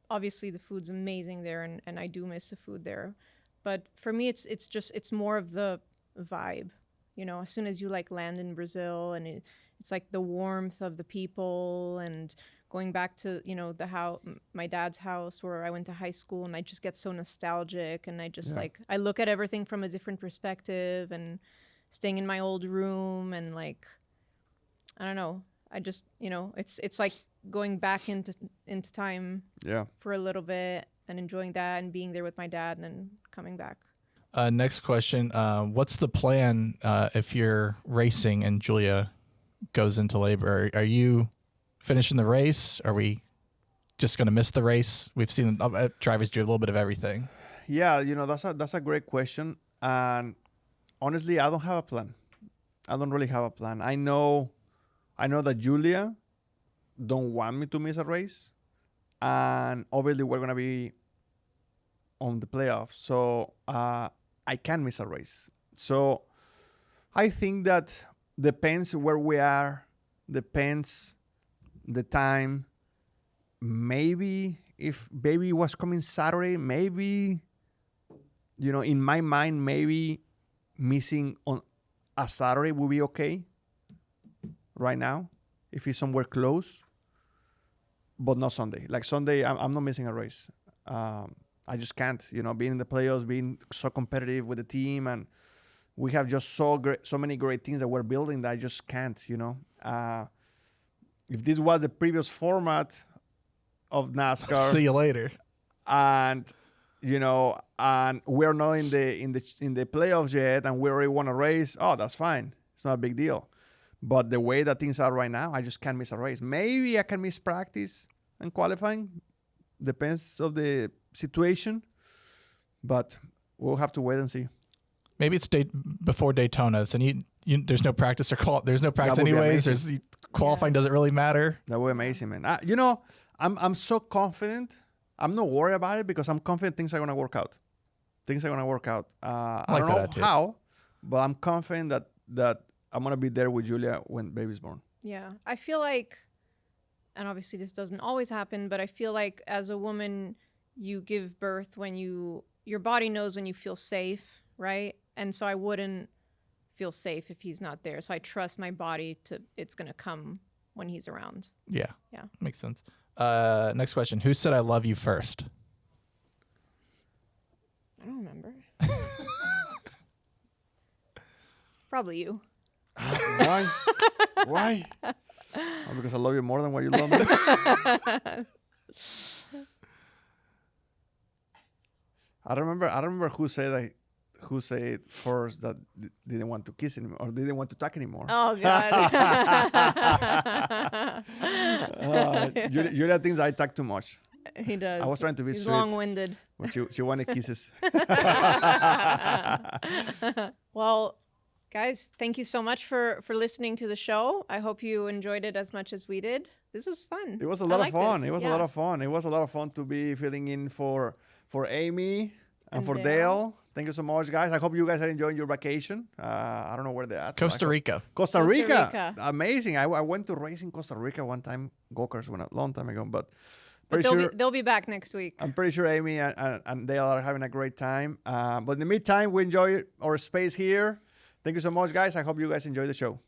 Speaker 1: obviously the food's amazing there, and I do miss the food there. But for me, it's more of the vibe. As soon as you land in Brazil, and it's like the warmth of the people, and going back to my dad's house where I went to high school, and I just get so nostalgic, and I just I look at everything from a different perspective, and staying in my old room, and I don't know, I just it's like going back into time for a little bit and enjoying that and being there with my dad and then coming back.
Speaker 3: Next question. What's the plan if you're racing and Julia goes into labor? Are you finishing the race? Are we just going to miss the race? We've seen drivers do a little bit of everything.
Speaker 2: Yeah, that's a great question. And honestly, I don't have a plan. I don't really have a plan. I know that Julia don't want me to miss a race. And obviously we're going to be on the playoffs, so I can miss a race. So I think that depends where we are, depends the time. Maybe if baby was coming Saturday, maybe, in my mind, maybe missing on a Saturday would be okay right now if it's somewhere close, but not Sunday. Like Sunday, I'm not missing a race. I just can't, being in the playoffs, being so competitive with the team, and we have just so many great things that we're building that I just can't, if this was the previous format of NASCAR,
Speaker 3: See you later.
Speaker 2: and and we're not in the playoffs yet, and we already won a race, that's fine. It's not a big deal. But the way that things are right now, I just can't miss a race. Maybe I can miss practice and qualifying. Depends of the situation. But we'll have to wait and see.
Speaker 3: Maybe it's before Daytona, and you there's no practice or there's no practice anyways. There's qualifying doesn't really matter.
Speaker 2: That would be amazing, man. I'm so confident. I'm not worried about it because I'm confident things are gonna work out. I don't know how, but I'm confident that I'm gonna be there with Julia when baby's born.
Speaker 1: Yeah, I feel like, and obviously this doesn't always happen, but I feel like as a woman, you give birth when your body knows when you feel safe, right? And so I wouldn't feel safe if he's not there. So I trust my body it's gonna come when he's around.
Speaker 3: Yeah.
Speaker 1: Yeah.
Speaker 3: Makes sense. Next question. Who said I love you first?
Speaker 1: I don't remember. Probably you.
Speaker 2: Why? Why? Because I love you more than what you love me. I don't remember who said first that didn't want to kiss anymore or didn't want to talk anymore.
Speaker 1: Oh God.
Speaker 2: Julia thinks I talk too much.
Speaker 1: He does.
Speaker 2: I was trying to be
Speaker 1: He's
Speaker 2: sweet.
Speaker 1: long-winded.
Speaker 2: But she wanted kisses.
Speaker 1: Well, guys, thank you so much for listening to the show. I hope you enjoyed it as much as we did. This was fun.
Speaker 2: It was a lot of fun.
Speaker 1: This.
Speaker 2: It was a lot of fun. It was a lot of fun to be filling in for Amy and for
Speaker 1: Dale.
Speaker 2: Dale. Thank you so much, guys. I hope you guys are enjoying your vacation. I don't know where they're at.
Speaker 3: Costa Rica.
Speaker 2: Costa Rica.
Speaker 1: Rica.
Speaker 2: Amazing. I went to race in Costa Rica one time. Go-karts a long time ago, but
Speaker 1: But
Speaker 2: pretty
Speaker 1: they'll be back next week.
Speaker 2: I'm pretty sure Amy and Dale are having a great time. But in the meantime, we enjoy our space here. Thank you so much, guys. I hope you guys enjoy the show.